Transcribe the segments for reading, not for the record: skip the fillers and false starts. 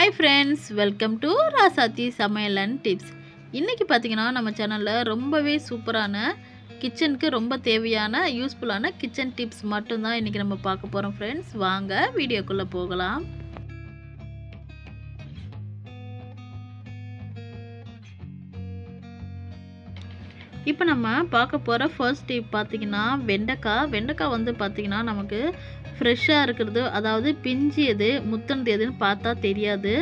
Hi friends, welcome to ராசாத்தி சமையல் and tips. இன்னைக்கு பார்த்தீங்கன்னா நம்ம சேனலில் ரொம்பவே சூப்பரான கிச்சனுக்கு ரொம்ப தேவையான யூஸ்ஃபுல்லான கிச்சன் டிப்ஸ் மட்டும்தான் இன்றைக்கி நம்ம பார்க்க போகிறோம் ஃப்ரெண்ட்ஸ். வாங்க வீடியோக்குள்ளே போகலாம். இப்போ நம்ம பார்க்க போகிற ஃபர்ஸ்ட் டிப் பார்த்திங்கன்னா வெண்டைக்காய் வந்து பார்த்திங்கன்னா நமக்கு ஃப்ரெஷ்ஷாக இருக்கிறது, அதாவது பிஞ்சியது முத்தனது எதுன்னு பார்த்தா தெரியாது,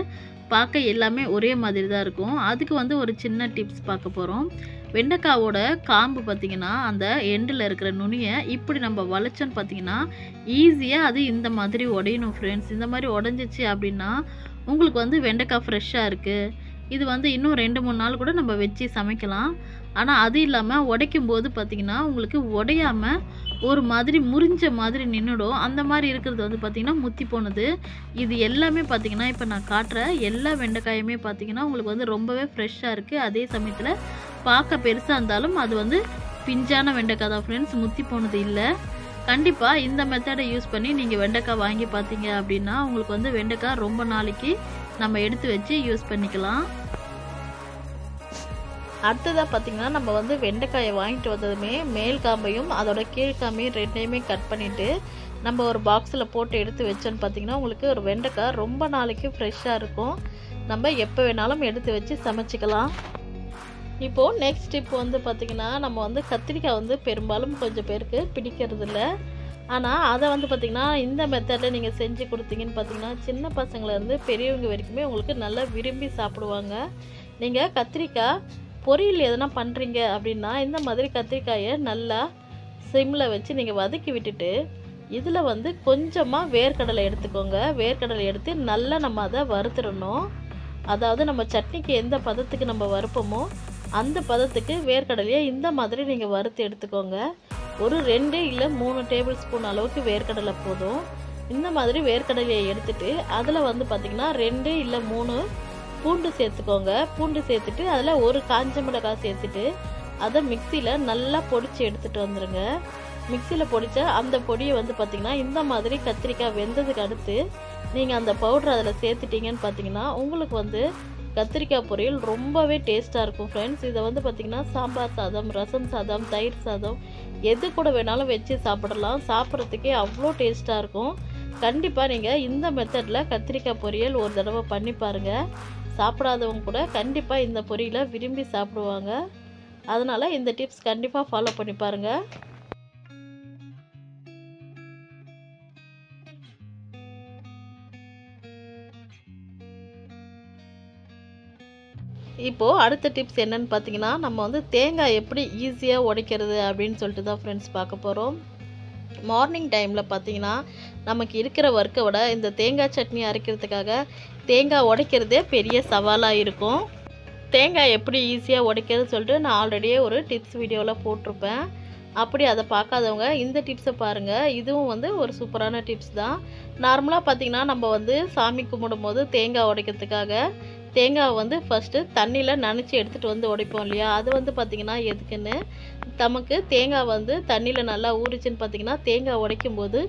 பார்க்க எல்லாமே ஒரே மாதிரி தான் இருக்கும். அதுக்கு வந்து ஒரு சின்ன டிப்ஸ் பார்க்க போகிறோம். வெண்டைக்காவோட காம்பு பார்த்திங்கன்னா அந்த எண்டில் இருக்கிற நுனியை இப்படி நம்ம வளைச்சோன்னு பார்த்திங்கன்னா ஈஸியாக அது இந்த மாதிரி உடையணும் ஃப்ரெண்ட்ஸ். இந்த மாதிரி உடஞ்சிச்சு அப்படின்னா உங்களுக்கு வந்து வெண்டைக்காய் ஃப்ரெஷ்ஷாக இருக்குது, இது வந்து இன்னும் 2-3 நாள் கூட நம்ம வச்சு சமைக்கலாம். ஆனால் அது இல்லாமல் உடைக்கும் போது பார்த்திங்கன்னா உங்களுக்கு உடையாமல் ஒரு மாதிரி முறிஞ்ச மாதிரி நின்றுடும். அந்த மாதிரி இருக்கிறது வந்து பார்த்திங்கன்னா முத்தி போனது. இது எல்லாமே பார்த்திங்கன்னா இப்போ நான் காட்டுற எல்லா வெண்டைக்காயுமே பார்த்திங்கன்னா உங்களுக்கு வந்து ரொம்பவே ஃப்ரெஷ்ஷாக இருக்குது. அதே சமயத்தில் பார்க்க பெருசாக இருந்தாலும் அது வந்து பிஞ்சான வெண்டைக்காய் தான் ஃப்ரெண்ட்ஸ், முத்தி போனது இல்லை. கண்டிப்பாக இந்த மெத்தடை யூஸ் பண்ணி நீங்கள் வெண்டைக்காய் வாங்கி பார்த்தீங்க அப்படின்னா உங்களுக்கு வந்து வெண்டைக்காய் ரொம்ப நாளைக்கு நம்ம எடுத்து வச்சு யூஸ் பண்ணிக்கலாம். அடுத்ததாக பார்த்திங்கன்னா நம்ம வந்து வெண்டைக்காயை வாங்கிட்டு வந்ததுமே மேல் காம்பையும் அதோட கீழ்காம்பையும் ரெண்டையுமே கட் பண்ணிவிட்டு நம்ம ஒரு பாக்ஸில் போட்டு எடுத்து வச்சோன்னு பார்த்திங்கன்னா உங்களுக்கு ஒரு வெண்டைக்காய் ரொம்ப நாளைக்கு ஃப்ரெஷ்ஷாக இருக்கும். நம்ம எப்போ வேணாலும் எடுத்து வச்சு சமைச்சிக்கலாம். இப்போது நெக்ஸ்ட் டிப் வந்து பார்த்திங்கன்னா நம்ம வந்து கத்திரிக்காய் வந்து பெரும்பாலும் கொஞ்சம் பேருக்கு பிடிக்கிறது இல்லை. ஆனால் அதை வந்து பார்த்திங்கன்னா இந்த மெத்தடில் நீங்கள் செஞ்சு கொடுத்தீங்கன்னு பார்த்திங்கன்னா சின்ன பசங்கள்லேருந்து பெரியவங்க வரைக்குமே உங்களுக்கு நல்லா விரும்பி சாப்பிடுவாங்க. நீங்கள் கத்திரிக்காய் பொரியல் எதனா பண்ணுறீங்க அப்படின்னா இந்த மாதிரி கத்திரிக்காயை நல்லா சிம்மில் வச்சு நீங்கள் வதக்கி விட்டுட்டு இதில் வந்து கொஞ்சமாக வேர்க்கடலை எடுத்துக்கோங்க. வேர்க்கடலை எடுத்து நல்லா நம்ம அதை வறுத்துடணும். அதாவது நம்ம சட்னிக்கு எந்த பதத்துக்கு நம்ம வறுப்போமோ அந்த பதத்துக்கு வேர்க்கடலையை இந்த மாதிரி நீங்கள் வறுத்து எடுத்துக்கோங்க. ஒரு 2 இல்லை 3 டேபிள் ஸ்பூன் அளவுக்கு வேர்க்கடலை போதும். இந்த மாதிரி வேர்க்கடலையை எடுத்துட்டு அதில் வந்து பார்த்திங்கன்னா 2 இல்லை 3 பூண்டு சேர்த்துக்கோங்க. பூண்டு சேர்த்துட்டு அதில் ஒரு காஞ்ச மிளகாய் சேர்த்துட்டு அதை மிக்சியில் நல்லா பொடிச்சு எடுத்துகிட்டு வந்துடுங்க. மிக்சியில் பொடித்த அந்த பொடியை வந்து பார்த்திங்கன்னா இந்த மாதிரி கத்திரிக்காய் வெந்ததுக்கு அடுத்து நீங்கள் அந்த பவுடர் அதில் சேர்த்துட்டிங்கன்னு பார்த்திங்கன்னா உங்களுக்கு வந்து கத்திரிக்காய் பொரியல் ரொம்பவே டேஸ்ட்டாக இருக்கும் ஃப்ரெண்ட்ஸ். இதை வந்து பார்த்திங்கன்னா சாம்பார் சாதம், ரசம் சாதம், தயிர் சாதம் எது கூட வேணாலும் வச்சு சாப்பிடலாம். சாப்பிட்றதுக்கே அவ்வளோ டேஸ்ட்டாக இருக்கும். கண்டிப்பாக நீங்கள் இந்த மெத்தடில் கத்திரிக்காய் பொரியல் ஒரு தடவை பண்ணி பாருங்கள். சாப்பிடாதவங்க கூட கண்டிப்பாக இந்த பொரியலை விரும்பி சாப்பிடுவாங்க. அதனால் இந்த டிப்ஸ் கண்டிப்பாக ஃபாலோ பண்ணி பாருங்கள். இப்போது அடுத்த டிப்ஸ் என்னன்னு பார்த்தீங்கன்னா நம்ம வந்து தேங்காய் எப்படி ஈஸியாக உடைக்கிறது அப்படின்னு சொல்லிட்டு தான் ஃப்ரெண்ட்ஸ் பார்க்க போகிறோம். மார்னிங் டைமில் பார்த்தீங்கன்னா நமக்கு இருக்கிற ஒர்க்கை விட இந்த தேங்காய் சட்னி அரைக்கிறதுக்காக தேங்காய் உடைக்கிறதே பெரிய சவாலாக இருக்கும். தேங்காய் எப்படி ஈஸியாக உடைக்கிறது சொல்லிட்டு நான் ஆல்ரெடியே ஒரு டிப்ஸ் வீடியோவில் போட்டிருப்பேன். அப்படி அதை பார்க்காதவங்க இந்த டிப்ஸை பாருங்கள். இதுவும் வந்து ஒரு சூப்பரான டிப்ஸ் தான். நார்மலாக பார்த்திங்கன்னா நம்ம வந்து சாமி கும்பிடும் போது தேங்காய் உடைக்கிறதுக்காக தேங்காய் வந்து ஃபஸ்ட்டு தண்ணியில் நனைச்சி எடுத்துகிட்டு வந்து உடைப்போம் இல்லையா, அது வந்து பார்த்திங்கன்னா எதுக்குன்னு நமக்கு தேங்காய் வந்து தண்ணியில் நல்லா ஊறிச்சின்னு பார்த்திங்கன்னா தேங்காய் உடைக்கும் போது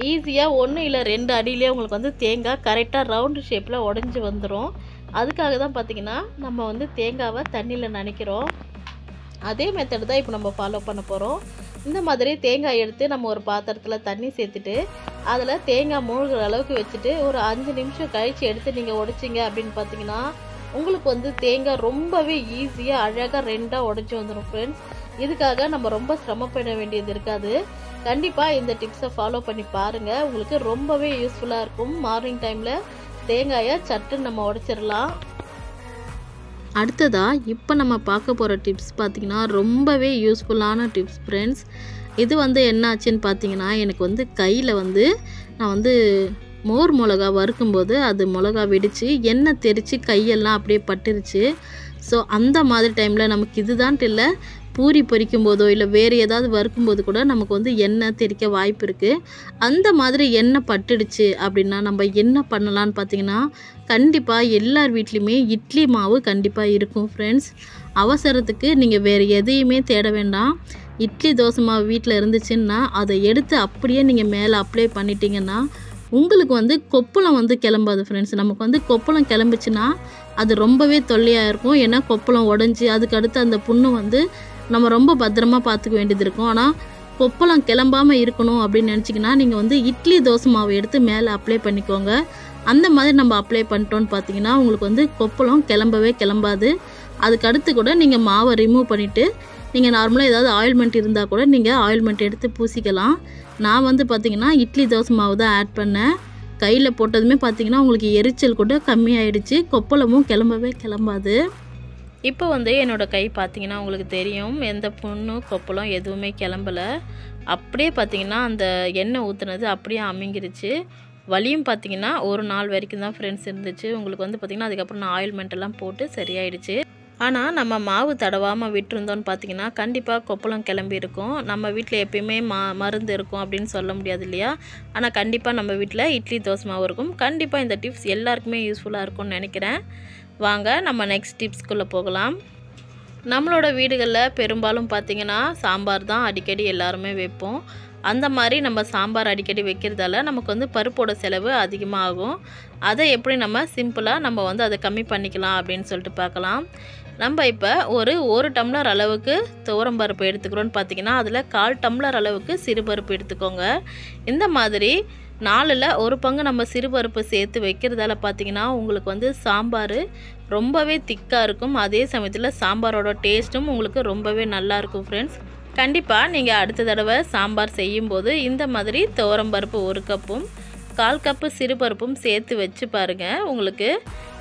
ஈஸியாக 1 இல்லை 2 அடியிலே உங்களுக்கு வந்து தேங்காய் கரெக்டாக ரவுண்டு ஷேப்பில் உடஞ்சி வந்துடும். அதுக்காக தான் பார்த்திங்கன்னா நம்ம வந்து தேங்காவை தண்ணியில் நனைக்கிறோம். அதே மெத்தட் தான் இப்போ நம்ம ஃபாலோ பண்ண போகிறோம். இந்த மாதிரி தேங்காய் எடுத்து நம்ம ஒரு பாத்திரத்தில் தண்ணி சேர்த்துட்டு அதில் தேங்காய் மூழ்கிற அளவுக்கு வச்சுட்டு ஒரு 5 நிமிஷம் கழித்து எடுத்து நீங்கள் உடைச்சிங்க அப்படின்னு பார்த்தீங்கன்னா உங்களுக்கு வந்து தேங்காய் ரொம்பவே ஈஸியாக அழகாக 2ஆக உடைச்சி வந்துடும் ஃப்ரெண்ட்ஸ். இதுக்காக நம்ம ரொம்ப சிரமப்பட வேண்டியது இருக்காது. கண்டிப்பாக இந்த டிப்ஸை ஃபாலோ பண்ணி பாருங்கள், உங்களுக்கு ரொம்பவே யூஸ்ஃபுல்லாக இருக்கும். மார்னிங் டைமில் தேங்காயை சட்டுன்னு நம்ம உடைச்சிடலாம். அடுத்ததாக இப்போ நம்ம பார்க்க போகிற டிப்ஸ் பார்த்திங்கன்னா ரொம்பவே யூஸ்ஃபுல்லான டிப்ஸ் ஃப்ரெண்ட்ஸ். இது வந்து என்னாச்சுன்னு பார்த்தீங்கன்னா எனக்கு வந்து கையில் வந்து நான் வந்து மோர் மிளகா வறுக்கும்போது அது மிளகா வெடித்து எண்ணெய் தெரித்து கையெல்லாம் அப்படியே பட்டுருச்சு. ஸோ அந்த மாதிரி டைமில் நமக்கு இதுதான்ட்டு இல்லை, பூரி பொரிக்கும் போதோ இல்லை வேறு ஏதாவது வறுக்கும்போது கூட நமக்கு வந்து எண்ணெய் தெறிக்க வாய்ப்பு இருக்குது. அந்த மாதிரி எண்ணெய் பட்டுடுச்சு அப்படின்னா நம்ம என்ன பண்ணலான்னு பார்த்தீங்கன்னா கண்டிப்பாக எல்லார் வீட்லேயுமே இட்லி மாவு கண்டிப்பாக இருக்கும் ஃப்ரெண்ட்ஸ். அவசரத்துக்கு நீங்கள் வேறு எதையுமே தேட வேண்டாம். இட்லி தோசை மாவு வீட்டில் இருந்துச்சுன்னா அதை எடுத்து அப்படியே நீங்கள் மேலே அப்ளை பண்ணிட்டீங்கன்னா உங்களுக்கு வந்து கொப்பளம் வந்து கிளம்பாது ஃப்ரெண்ட்ஸ். நமக்கு வந்து கொப்பளம் கிளம்பிச்சுன்னா அது ரொம்பவே தொல்லையாக இருக்கும். ஏன்னா கொப்பளம் உடஞ்சி அதுக்கு அடுத்து அந்த புண்ணு வந்து நம்ம ரொம்ப பத்திரமா பார்த்துக்க வேண்டியது இருக்கும். ஆனால் கொப்பளம் கிளம்பாமல் இருக்கணும் அப்படின்னு நினச்சிங்கன்னா நீங்கள் வந்து இட்லி தோசை மாவு எடுத்து மேலே அப்ளை பண்ணிக்கோங்க. அந்த மாதிரி நம்ம அப்ளை பண்ணிட்டோன்னு பார்த்தீங்கன்னா உங்களுக்கு வந்து கொப்பளம் கிளம்பாது. அதுக்கு அடுத்து கூட நீங்கள் மாவை ரிமூவ் பண்ணிவிட்டு நீங்கள் நார்மலாக ஏதாவது ஆயில்மெண்ட் இருந்தால் கூட நீங்கள் ஆயில்மெண்ட் எடுத்து பூசிக்கலாம். நான் வந்து பார்த்திங்கன்னா இட்லி தோசை மாவு தான் ஆட் பண்ணேன். கையில் போட்டதுமே பார்த்திங்கன்னா உங்களுக்கு எரிச்சல் கூட கம்மியாயிடுச்சு. கொப்பளமும் கிளம்பாது. இப்போ வந்து என்னோடய கை பார்த்திங்கன்னா உங்களுக்கு தெரியும், எந்த புண்ணு கொப்பளம் எதுவுமே கிளம்பலை. அப்படியே பார்த்திங்கன்னா அந்த எண்ணெய் ஊற்றுனது அப்படியே அமிங்கிருச்சு. வலியும் பார்த்திங்கன்னா ஒரு நாள் வரைக்கும் தான் ஃப்ரெண்ட்ஸ் இருந்துச்சு. உங்களுக்கு வந்து பார்த்திங்கன்னா அதுக்கப்புறம் நான் ஆயில்மெண்ட் எல்லாம் போட்டு சரியாயிடுச்சு. ஆனால் நம்ம மாவு தடவாமல் விட்டுருந்தோன்னு பார்த்திங்கன்னா கண்டிப்பாக கொப்பளம் கிளம்பி இருக்கும். நம்ம வீட்டில் எப்பயுமே மருந்து இருக்கும் அப்படின்னு சொல்ல முடியாது இல்லையா? ஆனால் கண்டிப்பாக நம்ம வீட்டில் இட்லி தோசை மாவு இருக்கும். கண்டிப்பாக இந்த டிப்ஸ் எல்லாருக்குமே யூஸ்ஃபுல்லாக இருக்கும்னு நினைக்கிறேன். வாங்க நம்ம நெக்ஸ்ட் டிப்ஸ்குள்ளே போகலாம். நம்மளோட வீடுகளில் பெரும்பாலும் பார்த்திங்கன்னா சாம்பார் தான் அடிக்கடி எல்லாருமே வைப்போம். அந்த மாதிரி நம்ம சாம்பார் அடிக்கடி வைக்கிறதால நமக்கு வந்து பருப்போட செலவு அதிகமாக ஆகும். அதை எப்படி நம்ம சிம்பிளாக நம்ம வந்து அதை கம்மி பண்ணிக்கலாம் அப்படின்னு சொல்லிட்டு பார்க்கலாம். நம்ம இப்போ ஒரு டம்ளர் அளவுக்கு துவரம் பருப்பு எடுத்துக்கிறோன்னு பார்த்திங்கன்னா அதில் 1/4 டம்ளர் அளவுக்கு சிறுபருப்பு எடுத்துக்கோங்க. இந்த மாதிரி 4ல் 1 பங்கு நம்ம சிறுபருப்பு சேர்த்து வைக்கிறதால பார்த்திங்கன்னா உங்களுக்கு வந்து சாம்பார் ரொம்பவே திக்காக இருக்கும். அதே சமயத்தில் சாம்பாரோட டேஸ்ட்டும் உங்களுக்கு ரொம்பவே நல்லாயிருக்கும் ஃப்ரெண்ட்ஸ். கண்டிப்பாக நீங்கள் அடுத்த தடவை சாம்பார் செய்யும்போது இந்த மாதிரி துவரம் பருப்பு 1 கப்பும் 1/4 கப்பு சிறுபருப்பும் சேர்த்து வச்சு பாருங்கள். உங்களுக்கு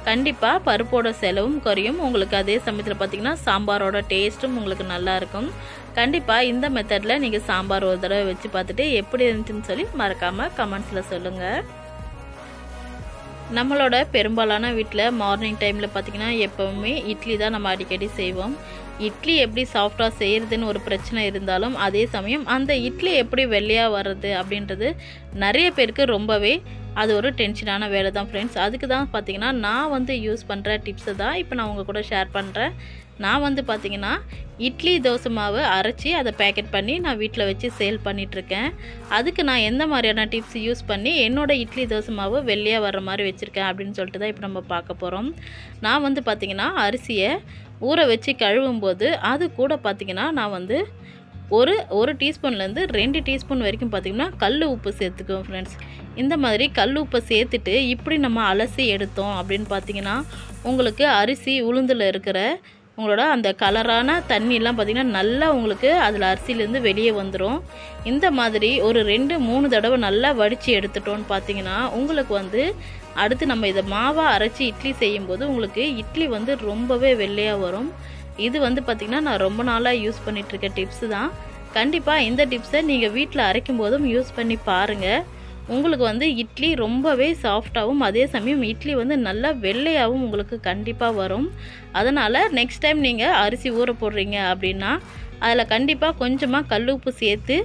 கண்டிப்பாக பருப்போட செலவும் குறையும். உங்களுக்கு அதே சமயத்தில் பார்த்திங்கன்னா சாம்பாரோட டேஸ்ட்டும் உங்களுக்கு நல்லாயிருக்கும். கண்டிப்பாக இந்த மெத்தடில் நீங்கள் சாம்பார் ஒரு தடவை வச்சு பார்த்துட்டு எப்படி இருந்துச்சுன்னு சொல்லி மறக்காமல் கமெண்ட்ஸில் சொல்லுங்கள். நம்மளோட பெரும்பாலான வீட்டில் மார்னிங் டைமில் பார்த்திங்கன்னா எப்போவுமே இட்லி தான் நம்ம அடிக்கடி செய்வோம். இட்லி எப்படி சாஃப்டாக செய்கிறதுன்னு ஒரு பிரச்சனை இருந்தாலும் அதே சமயம் அந்த இட்லி எப்படி வெள்ளையாக வர்றது அப்படின்றது நிறைய பேருக்கு ரொம்பவே அது ஒரு டென்ஷனான வேலை தான் ஃப்ரெண்ட்ஸ். அதுக்கு தான் பார்த்திங்கன்னா நான் வந்து யூஸ் பண்ணுற டிப்ஸை தான் இப்போ நான் உங்கள் கூட ஷேர் பண்ணுறேன். நான் வந்து பார்த்திங்கன்னா இட்லி தோசை மாவு அரைச்சி அதை பேக்கெட் பண்ணி நான் வீட்டில் வச்சு சேல் பண்ணிகிட்ருக்கேன். அதுக்கு நான் எந்த மாதிரியான டிப்ஸ் யூஸ் பண்ணி என்னோடய இட்லி தோசை மாவு வெள்ளையாக வர்ற மாதிரி வச்சுருக்கேன் அப்படின்னு சொல்லிட்டு தான் இப்போ நம்ம பார்க்க போகிறோம். நான் வந்து பார்த்திங்கன்னா அரிசியை ஊற வச்சு கழுவும்போது அது கூட பார்த்திங்கன்னா நான் வந்து ஒரு டீஸ்பூன்லேருந்து 2 டீஸ்பூன் வரைக்கும் பார்த்திங்கன்னா கல் உப்பு சேர்த்துக்குவோம் ஃப்ரெண்ட்ஸ். இந்த மாதிரி கல் உப்பை சேர்த்துட்டு இப்படி நம்ம அலசி எடுத்தோம் அப்படின்னு பார்த்திங்கன்னா உங்களுக்கு அரிசி உளுந்தில் இருக்கிற உங்களோட அந்த கலரான தண்ணியெலாம் பார்த்திங்கன்னா நல்லா உங்களுக்கு அதில் அரிசியிலேருந்து வெளியே வந்துடும். இந்த மாதிரி ஒரு 2-3 தடவை நல்லா வடித்து எடுத்துட்டோன்னு பார்த்திங்கன்னா உங்களுக்கு வந்து அடுத்து நம்ம இதை மாவாக அரைச்சி இட்லி செய்யும்போது உங்களுக்கு இட்லி வந்து ரொம்பவே வெள்ளையாக வரும். இது வந்து பார்த்திங்கன்னா நான் ரொம்ப நாளாக யூஸ் பண்ணிகிட்ருக்க டிப்ஸு தான். கண்டிப்பாக இந்த டிப்ஸை நீங்கள் வீட்டில் அரைக்கும் போதும் யூஸ் பண்ணி பாருங்கள். உங்களுக்கு வந்து இட்லி ரொம்பவே சாஃப்டாகவும் அதே சமயம் இட்லி வந்து நல்லா வெள்ளையாகவும் உங்களுக்கு கண்டிப்பாக வரும். அதனால் நெக்ஸ்ட் டைம் நீங்கள் அரிசி ஊற போடுறீங்க அப்படின்னா அதில் கண்டிப்பாக கொஞ்சமாக கல் உப்பு சேர்த்து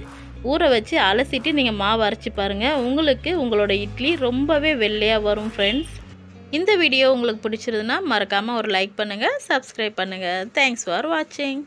ஊற வச்சு அலசிட்டு நீங்கள் மாவு அரைச்சி பாருங்கள். உங்களுக்கு உங்களோட இட்லி ரொம்பவே வெள்ளையாக வரும் ஃப்ரெண்ட்ஸ். இந்த வீடியோ உங்களுக்கு பிடிச்சிருதுன்னா மறக்காமல் ஒரு லைக் பண்ணுங்கள், சப்ஸ்கிரைப் பண்ணுங்கள். தேங்க்ஸ் ஃபார் வாட்சிங்.